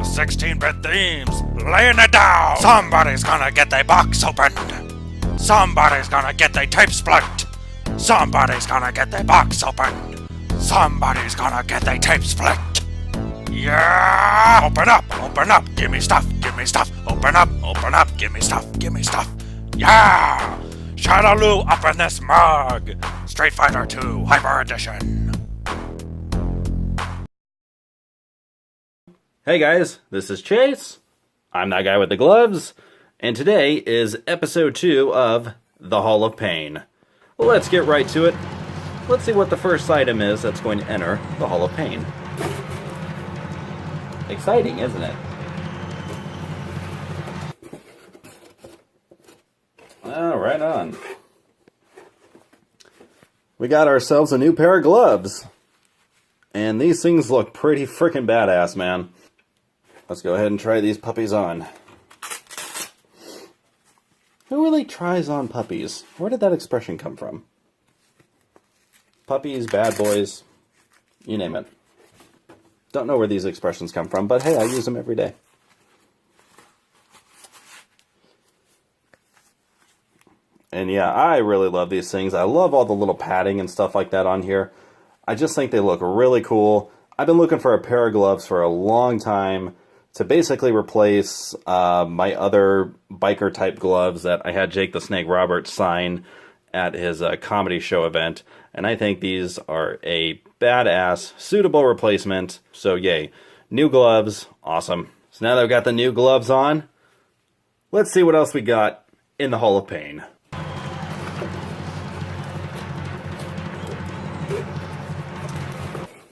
16-bit themes, laying it down. Somebody's gonna get their box opened. Somebody's gonna get their tape split. Somebody's gonna get their box opened. Somebody's gonna get their tape split. Yeah! Open up, give me stuff, open up, give me stuff. Yeah! Shadaloo up in this mug. Street Fighter 2 Hyper Edition. Hey guys, this is Chase. I'm that guy with the gloves, and today is episode 2 of The Hall of Pain. Let's get right to it. Let's see what the first item is that's going to enter the Hall of Pain. Exciting, isn't it? Oh, right on. We got ourselves a new pair of gloves. And these things look pretty freaking badass, man. Let's go ahead and try these puppies on. Who really tries on puppies? Where did that expression come from? Puppies, bad boys, you name it. Don't know where these expressions come from, but hey, I use them every day. And yeah, I really love these things. I love all the little padding and stuff like that on here. I just think they look really cool. I've been looking for a pair of gloves for a long time to basically replace my other biker type gloves that I had Jake the Snake Roberts sign at his comedy show event. And I think these are a badass, suitable replacement. So yay. New gloves, awesome. So now that I've got the new gloves on, let's see what else we got in the Hall of Pain.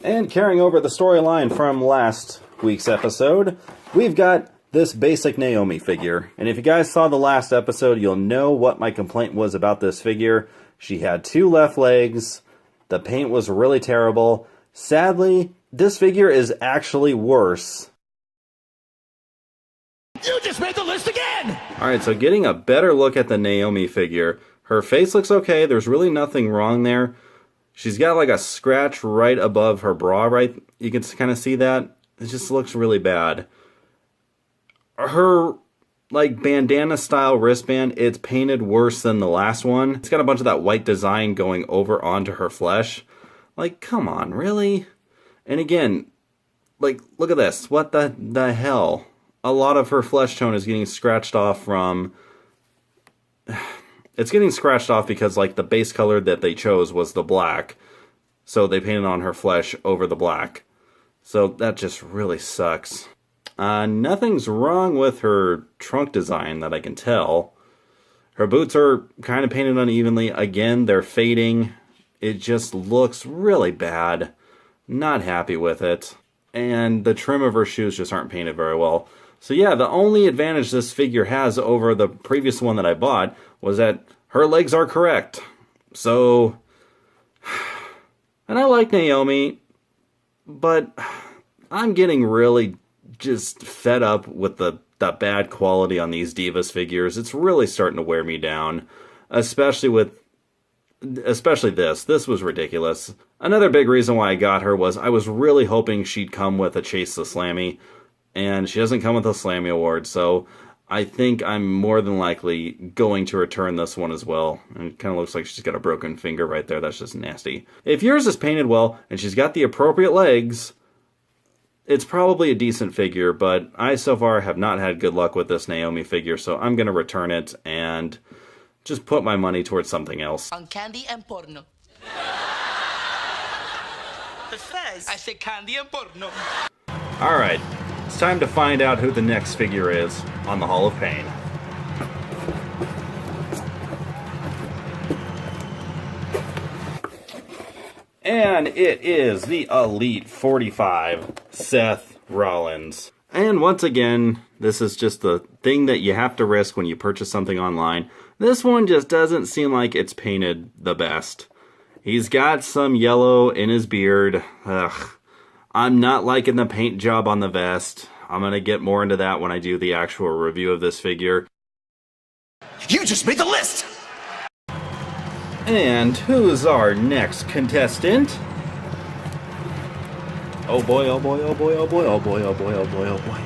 And carrying over the storyline from last week's episode, we've got this basic Naomi figure. And if you guys saw the last episode, you'll know what my complaint was about this figure. She had 2 left legs. The paint was really terrible. Sadly, this figure is actually worse. You just made the list again! Alright, so getting a better look at the Naomi figure. Her face looks okay. There's really nothing wrong there. She's got like a scratch right above her bra, right? You can kind of see that. It just looks really bad. Her like bandana style wristband, it's painted worse than the last one. It's got a bunch of that white design going over onto her flesh. Like, come on, really? And again, like, look at this. What the hell? A lot of her flesh tone is getting scratched off from... It's getting scratched off because, like, the base color that they chose was the black. So they painted on her flesh over the black. So that just really sucks. Nothing's wrong with her trunk design that I can tell. Her boots are kind of painted unevenly. Again, they're fading. It just looks really bad. Not happy with it. And the trim of her shoes just aren't painted very well. So yeah, the only advantage this figure has over the previous one that I bought was that her legs are correct. So, and I like Naomi, but I'm getting really just fed up with the bad quality on these Divas figures. It's really starting to wear me down, especially this. This was ridiculous. Another big reason why I got her was I was really hoping she'd come with a Chase the Slammy, and she doesn't come with a Slammy award, so I think I'm more than likely going to return this one as well. And it kind of looks like she's got a broken finger right there. That's just nasty. If yours is painted well and she's got the appropriate legs, it's probably a decent figure, but I so far have not had good luck with this Naomi figure, so I'm going to return it and just put my money towards something else. On candy and porno. The fez. I say candy and porno. Alright, it's time to find out who the next figure is on the Hall of Pain. And it is the Elite 45, Seth Rollins. And once again, this is just the thing that you have to risk when you purchase something online. This one just doesn't seem like it's painted the best. He's got some yellow in his beard. Ugh. I'm not liking the paint job on the vest. I'm going to get more into that when I do the actual review of this figure. You just made the list! And who's our next contestant? Oh boy, oh boy, oh boy, oh boy, oh boy, oh boy, oh boy, oh boy.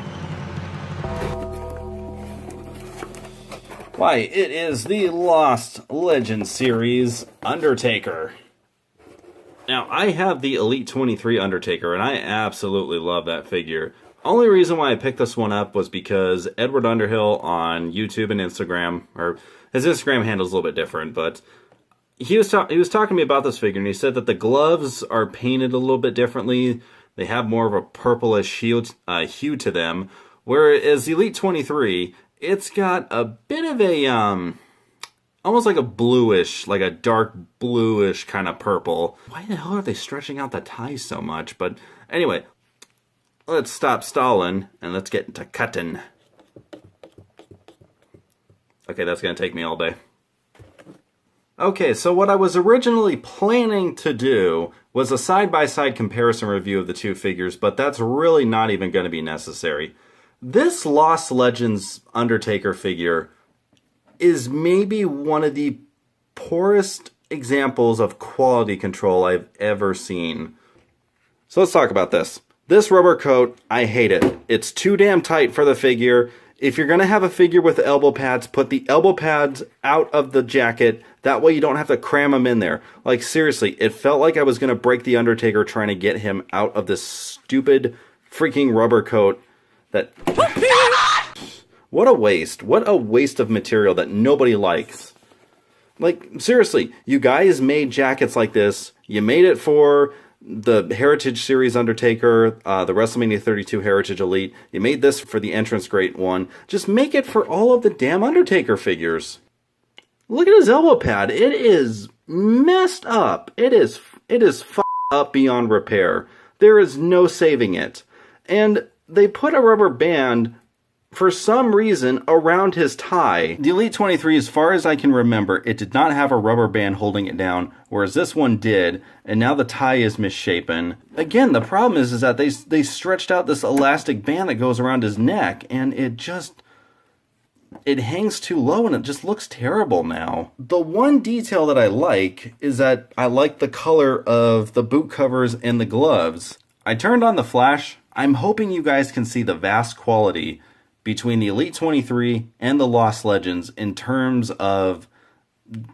Why, it is the Lost Legends series Undertaker. Now, I have the Elite 23 Undertaker, and I absolutely love that figure. Only reason why I picked this one up was because Edward Underhill on YouTube and Instagram, or his Instagram handle is a little bit different, but he was talking to me about this figure, and he said that the gloves are painted a little bit differently. They have more of a purplish hue to them, whereas the Elite 23, it's got a bit of a, almost like a bluish, like a dark bluish kind of purple. Why the hell are they stretching out the ties so much? But anyway, let's stop stalling and let's get into cutting. Okay, that's going to take me all day. Okay, so what I was originally planning to do was a side-by-side comparison review of the two figures, but that's really not even going to be necessary. This Lost Legends Undertaker figure is maybe one of the poorest examples of quality control I've ever seen. So let's talk about this. This rubber coat, I hate it. It's too damn tight for the figure. If you're going to have a figure with elbow pads, put the elbow pads out of the jacket. That way you don't have to cram them in there. Like, seriously, it felt like I was going to break the Undertaker trying to get him out of this stupid freaking rubber coat. That... What a waste. What a waste of material that nobody likes. Like, seriously, you guys made jackets like this. You made it for the Heritage Series Undertaker, the WrestleMania 32 Heritage Elite. You made this for the Entrance Great one. Just make it for all of the damn Undertaker figures. Look at his elbow pad. It is messed up. It is f***ed up beyond repair. There is no saving it. And they put a rubber band, for some reason, around his tie. The Elite 23, as far as I can remember, it did not have a rubber band holding it down, whereas this one did, and now the tie is misshapen. Again, the problem is that they stretched out this elastic band that goes around his neck, and it hangs too low, and it just looks terrible now. The one detail that I like is that I like the color of the boot covers and the gloves. I turned on the flash. I'm hoping you guys can see the vast quality between the Elite 23 and the Lost Legends in terms of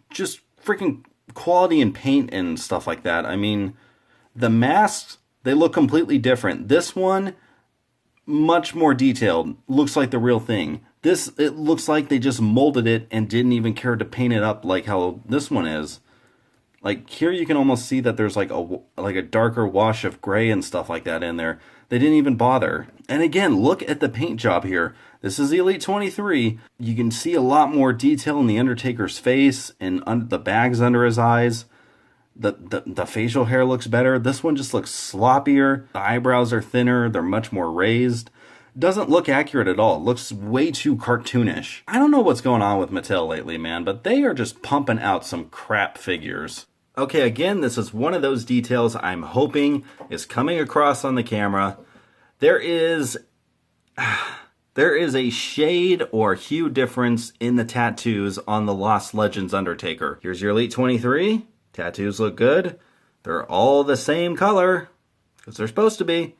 just freaking quality and paint and stuff like that. I mean, the masks, they look completely different. This one, much more detailed, looks like the real thing. This, it looks like they just molded it and didn't even care to paint it up like how this one is. Like, here you can almost see that there's like a darker wash of gray and stuff like that in there. They didn't even bother. And again, look at the paint job here. This is the Elite 23. You can see a lot more detail in the Undertaker's face and the bags under his eyes. The facial hair looks better. This one just looks sloppier. The eyebrows are thinner. They're much more raised. Doesn't look accurate at all. It looks way too cartoonish. I don't know what's going on with Mattel lately, man, but they are just pumping out some crap figures. Okay, again, this is one of those details I'm hoping is coming across on the camera. There is a shade or hue difference in the tattoos on the Lost Legends Undertaker. Here's your Elite 23. Tattoos look good. They're all the same color, because they're supposed to be.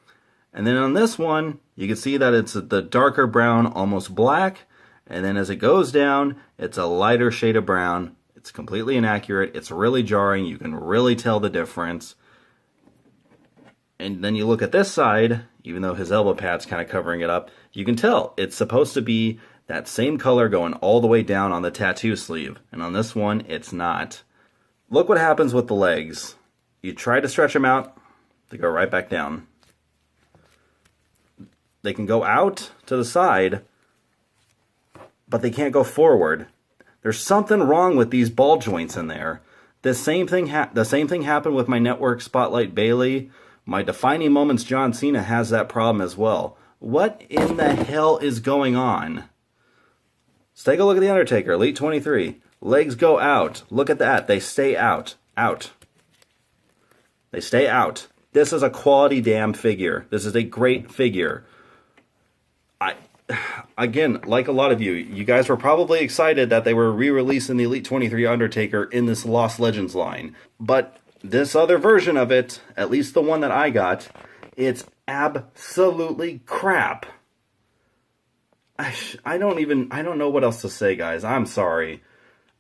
And then on this one, you can see that it's the darker brown, almost black. And then as it goes down, it's a lighter shade of brown. It's completely inaccurate. It's really jarring. You can really tell the difference. And then you look at this side, even though his elbow pad's kind of covering it up, you can tell it's supposed to be that same color going all the way down on the tattoo sleeve. And on this one, it's not. Look what happens with the legs. You try to stretch them out, they go right back down. They can go out to the side, but they can't go forward. There's something wrong with these ball joints in there. The same thing happened with my Network Spotlight Bailey. My Defining Moments John Cena has that problem as well. What in the hell is going on? Let's take a look at the Undertaker, Elite 23. Legs go out. Look at that. They stay out. Out. They stay out. This is a quality damn figure. This is a great figure. Again, like a lot of you guys were probably excited that they were re-releasing the Elite 23 Undertaker in this Lost Legends line. But this other version of it, at least the one that I got, it's absolutely crap. I don't know what else to say, guys. I'm sorry.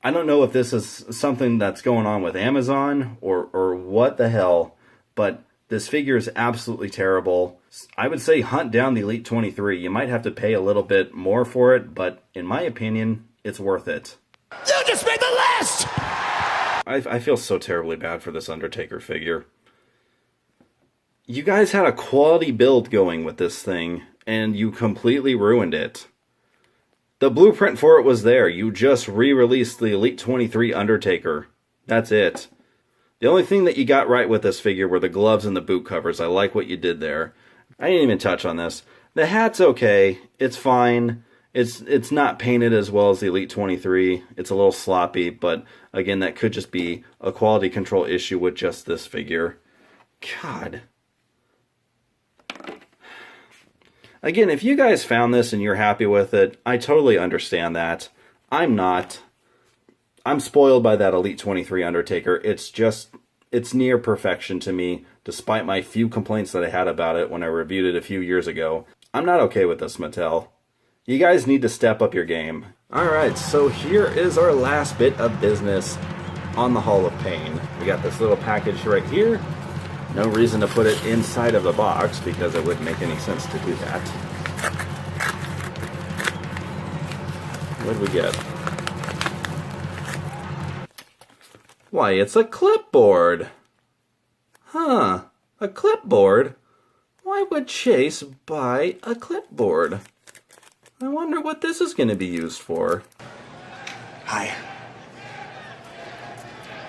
I don't know if this is something that's going on with Amazon or what the hell, but this figure is absolutely terrible. I would say hunt down the Elite 23. You might have to pay a little bit more for it, but in my opinion, it's worth it. You just made the list! I feel so terribly bad for this Undertaker figure. You guys had a quality build going with this thing, and you completely ruined it. The blueprint for it was there. You just re-released the Elite 23 Undertaker. That's it. The only thing that you got right with this figure were the gloves and the boot covers. I like what you did there. I didn't even touch on this. The hat's okay. It's fine. It's not painted as well as the Elite 23. It's a little sloppy, but again, that could just be a quality control issue with just this figure. God. Again, if you guys found this and you're happy with it, I totally understand that. I'm not. I'm spoiled by that Elite 23 Undertaker. It's near perfection to me, despite my few complaints that I had about it when I reviewed it a few years ago. I'm not okay with this, Mattel. You guys need to step up your game. Alright, so here is our last bit of business on the Hall of Pain. We got this little package right here. No reason to put it inside of the box because it wouldn't make any sense to do that. What did we get? Why, it's a clipboard! Huh, a clipboard? Why would Chase buy a clipboard? I wonder what this is going to be used for. Hi.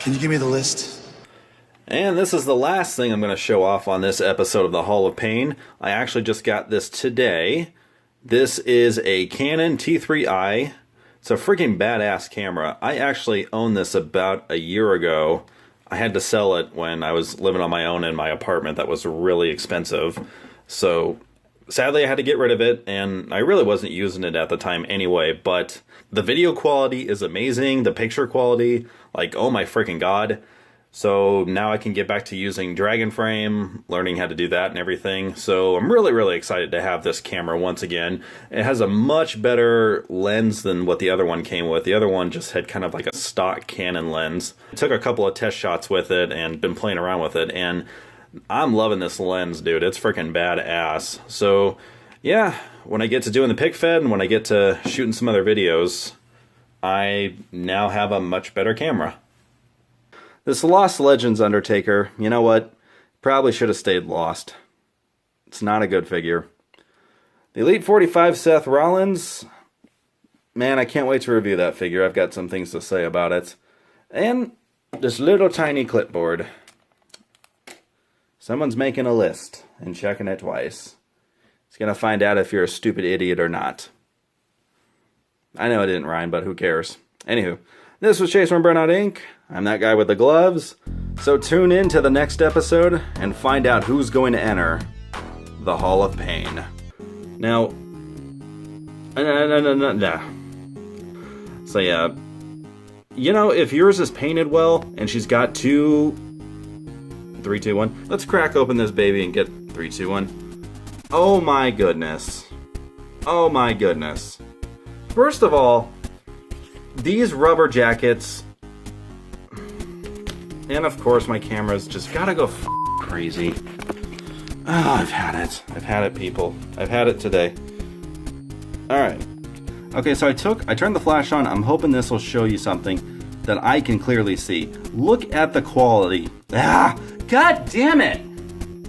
Can you give me the list? And this is the last thing I'm going to show off on this episode of the Hall of Pain. I actually just got this today. This is a Canon T3i. It's a freaking badass camera. I actually owned this about a year ago. I had to sell it when I was living on my own in my apartment that was really expensive. So sadly I had to get rid of it, and I really wasn't using it at the time anyway, but the video quality is amazing. The picture quality, like, oh my freaking god. So now I can get back to using Dragon Frame, learning how to do that and everything. So I'm really excited to have this camera once again. It has a much better lens than what the other one came with. The other one just had kind of like a stock Canon lens. I took a couple of test shots with it and been playing around with it, and I'm loving this lens, dude. It's freaking badass. So yeah, when I get to doing the pic fed and when I get to shooting some other videos, I now have a much better camera. This Lost Legends Undertaker, you know what? Probably should have stayed lost. It's not a good figure. The Elite 45 Seth Rollins, man, I can't wait to review that figure. I've got some things to say about it. And this little tiny clipboard. Someone's making a list and checking it twice. It's gonna find out if you're a stupid idiot or not. I know it didn't rhyme, but who cares? Anywho, this was Chase from Burnout Inc. I'm that guy with the gloves. So tune in to the next episode and find out who's going to enter the Hall of Pain. Now, so yeah, you know, if yours is painted well and she's got 3, 2, 1. Let's crack open this baby and get 3, 2, 1. Oh my goodness. Oh my goodness. First of all, these rubber jackets, and of course my camera's just gotta go crazy. Oh, I've had it. I've had it, people. I've had it today. Alright. Okay, so I turned the flash on. I'm hoping this will show you something that I can clearly see. Look at the quality. Ah! God damn it!